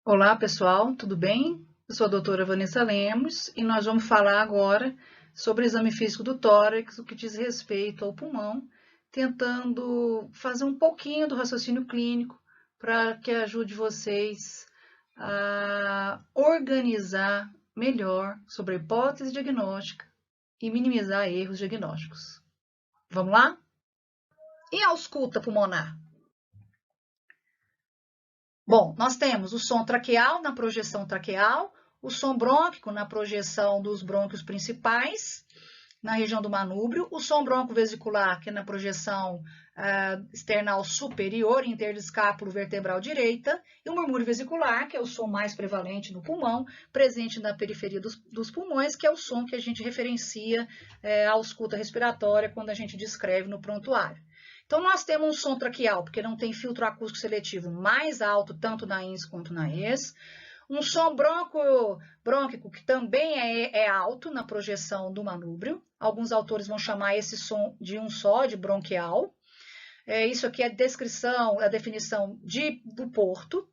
Olá, pessoal, tudo bem? Eu sou a doutora Vanessa Lemos e nós vamos falar agora sobre o exame físico do tórax, o que diz respeito ao pulmão, tentando fazer um pouquinho do raciocínio clínico para que ajude vocês a organizar melhor sobre a hipótese diagnóstica e minimizar erros diagnósticos. Vamos lá? E a ausculta pulmonar? Bom, nós temos o som traqueal na projeção traqueal, o som brônquico na projeção dos brônquios principais, na região do manúbrio, o som broncovesicular, que é na projeção external superior, interdiscápulo vertebral direita, e o murmúrio vesicular, que é o som mais prevalente no pulmão, presente na periferia dos pulmões, que é o som que a gente referencia à ausculta respiratória quando a gente descreve no prontuário. Então, nós temos um som traqueal, porque não tem filtro acústico seletivo mais alto, tanto na ins quanto na ex. Um som brônquico, que também é alto na projeção do manúbrio. Alguns autores vão chamar esse som de um só, de bronquial. Isso aqui é a definição do Porto.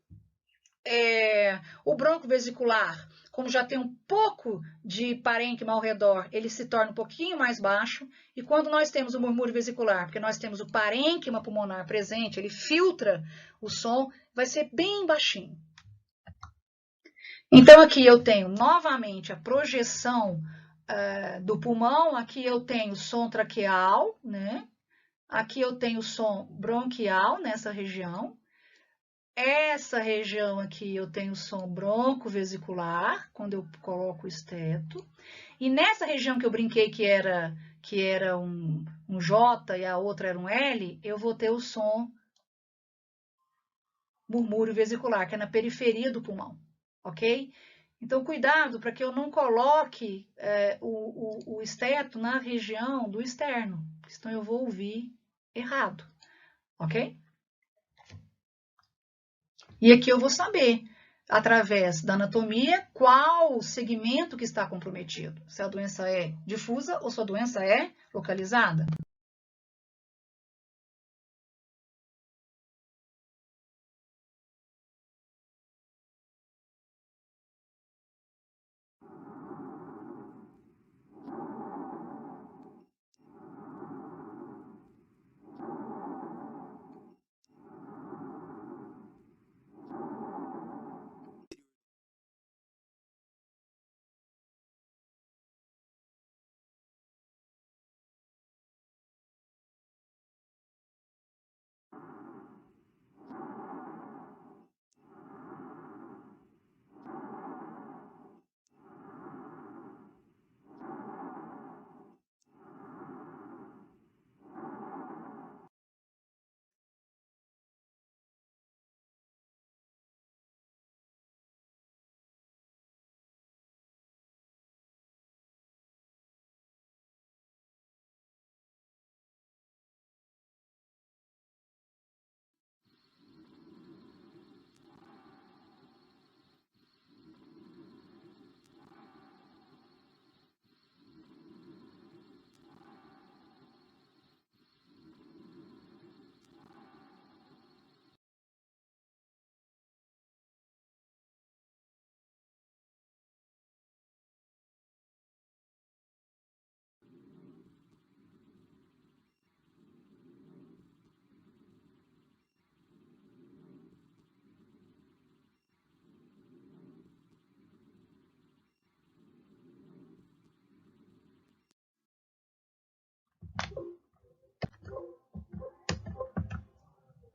O broncovesicular, como já tem um pouco de parênquima ao redor, ele se torna um pouquinho mais baixo. E quando nós temos o murmúrio vesicular, porque nós temos o parênquima pulmonar presente, ele filtra o som, vai ser bem baixinho. Então, aqui eu tenho novamente a projeção do pulmão. Aqui eu tenho som traqueal, né? Aqui eu tenho som bronquial nessa região. Essa região aqui eu tenho som broncovesicular, quando eu coloco o esteto. E nessa região que eu brinquei que era um J e a outra era um L, eu vou ter o som murmúrio vesicular, que é na periferia do pulmão, ok? Então, cuidado para que eu não coloque o esteto na região do externo, senão eu vou ouvir errado, ok? E aqui eu vou saber, através da anatomia, qual segmento que está comprometido. Se a doença é difusa ou se a doença é localizada.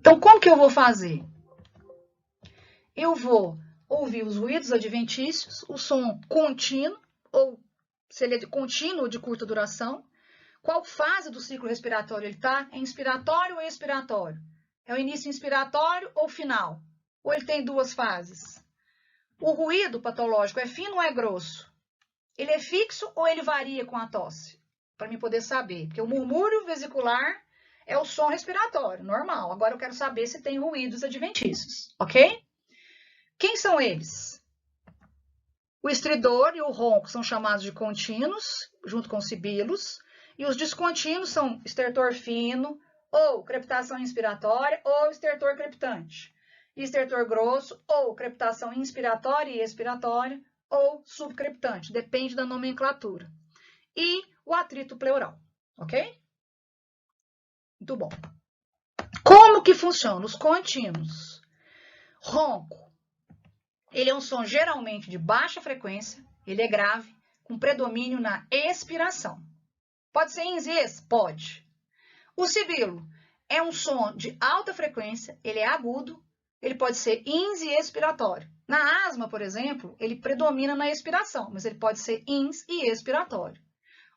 Então, como que eu vou fazer? Eu vou ouvir os ruídos adventícios, o som contínuo, ou se ele é de contínuo ou de curta duração. Qual fase do ciclo respiratório ele está? É inspiratório ou expiratório? É o início inspiratório ou final? Ou ele tem duas fases? O ruído patológico é fino ou é grosso? Ele é fixo ou ele varia com a tosse? Para mim poder saber. Porque o murmúrio vesicular é o som respiratório, normal. Agora eu quero saber se tem ruídos adventícios, ok? Quem são eles? O estridor e o ronco são chamados de contínuos, junto com os sibilos. E os descontínuos são estertor fino, ou crepitação inspiratória, ou estertor crepitante. estertor grosso, ou crepitação inspiratória e expiratória, ou subcrepitante, depende da nomenclatura. E o atrito pleural, ok? Muito bom. Como que funciona? Os contínuos. Ronco. Ele é um som geralmente de baixa frequência, ele é grave, com predomínio na expiração. Pode ser ins e ex? Pode. O sibilo é um som de alta frequência, ele é agudo, ele pode ser ins e expiratório. Na asma, por exemplo, ele predomina na expiração, mas ele pode ser ins e expiratório.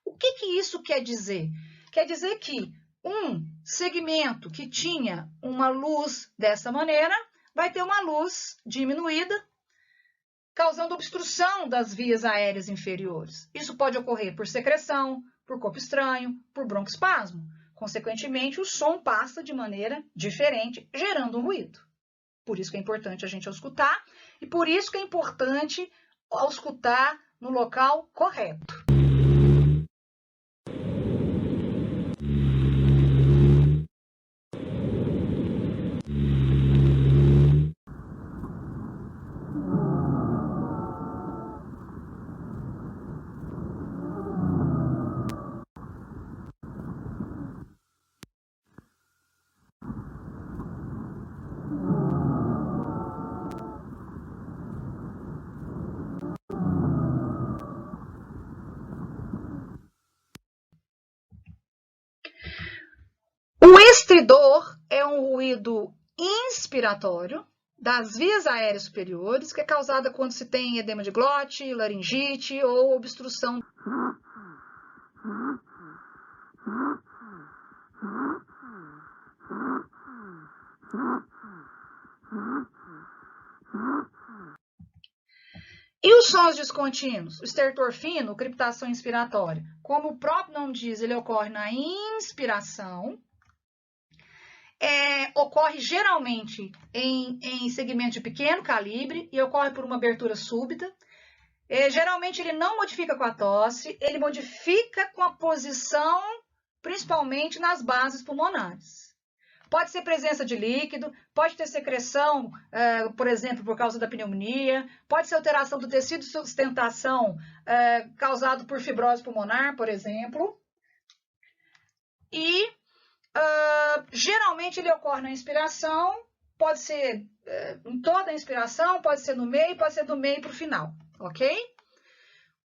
O que isso quer dizer? Quer dizer que um segmento que tinha uma luz dessa maneira vai ter uma luz diminuída, causando obstrução das vias aéreas inferiores. Isso pode ocorrer por secreção, por corpo estranho, por broncoespasmo. Consequentemente, o som passa de maneira diferente, gerando um ruído. Por isso que é importante a gente auscultar e por isso que é importante auscultar no local correto. O estridor é um ruído inspiratório das vias aéreas superiores, que é causada quando se tem edema de glote, laringite ou obstrução. E os sons descontínuos? O estertor fino, crepitação inspiratória. Como o próprio nome diz, ele ocorre na inspiração. Ocorre geralmente em segmento de pequeno calibre e ocorre por uma abertura súbita. Geralmente ele não modifica com a tosse, ele modifica com a posição, principalmente nas bases pulmonares. Pode ser presença de líquido, pode ter secreção, por exemplo, por causa da pneumonia, pode ser alteração do tecido de sustentação causado por fibrose pulmonar, por exemplo. E geralmente ele ocorre na inspiração, pode ser em toda a inspiração, pode ser no meio, pode ser do meio para o final, ok?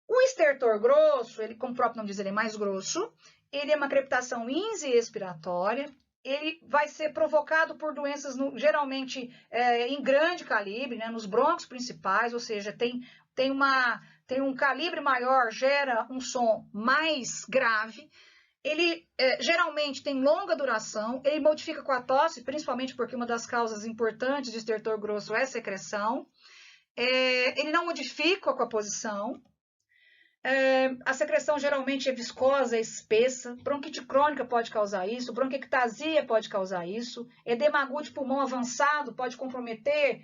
O estertor grosso, ele, como o próprio nome diz, ele é mais grosso, ele é uma crepitação ins e expiratória, ele vai ser provocado por doenças geralmente em grande calibre, né, nos brônquios principais, ou seja, tem um calibre maior, gera um som mais grave. Ele geralmente tem longa duração, ele modifica com a tosse, principalmente porque uma das causas importantes de estertor grosso é secreção. Ele não modifica com a posição. A secreção geralmente é viscosa, espessa. Bronquite crônica pode causar isso, bronquiectasia pode causar isso. Edema agudo de pulmão avançado pode comprometer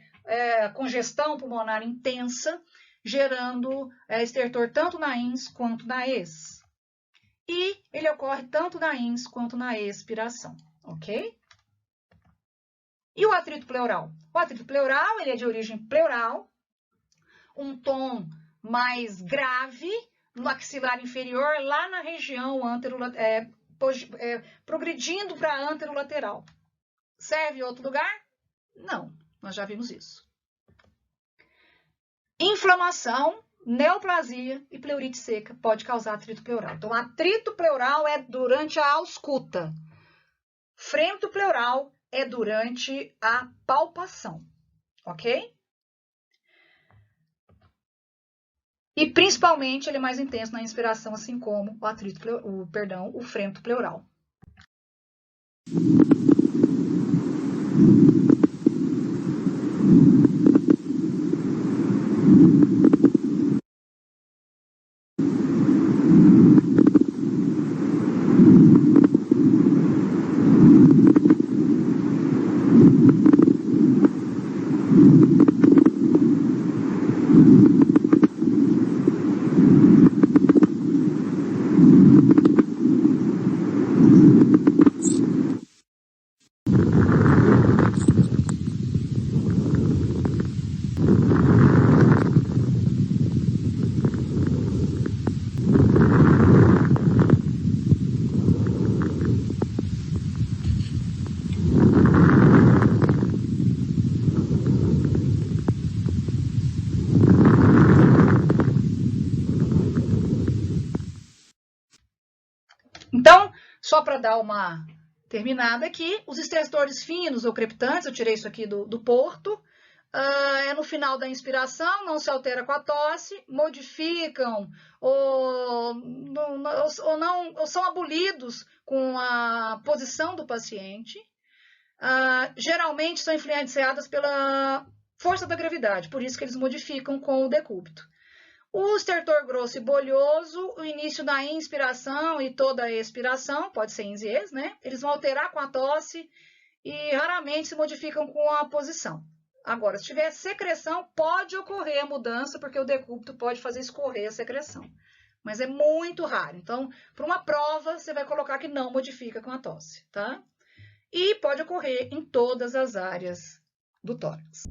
congestão pulmonar intensa, gerando estertor tanto na ins quanto na ex. E ele ocorre tanto na ins quanto na expiração, ok? E o atrito pleural? O atrito pleural, ele é de origem pleural, um tom mais grave no maxilar inferior, lá na região progredindo para a anterolateral. Serve em outro lugar? Não, nós já vimos isso. Inflamação, neoplasia e pleurite seca pode causar atrito pleural. Então, atrito pleural é durante a ausculta. Frêmito pleural é durante a palpação, ok? E principalmente ele é mais intenso na inspiração, assim como o frêmito pleural. Só para dar uma terminada aqui, os estressores finos ou crepitantes, eu tirei isso aqui do Porto, é no final da inspiração, não se altera com a tosse, modificam ou são abolidos com a posição do paciente. Geralmente são influenciadas pela força da gravidade, por isso que eles modificam com o decúbito. O estertor grosso e bolhoso, o início da inspiração e toda a expiração, pode ser em Zs, né? Eles vão alterar com a tosse e raramente se modificam com a posição. Agora, se tiver secreção, pode ocorrer a mudança, porque o decúbito pode fazer escorrer a secreção. Mas é muito raro. Então, para uma prova, você vai colocar que não modifica com a tosse, tá? E pode ocorrer em todas as áreas do tórax.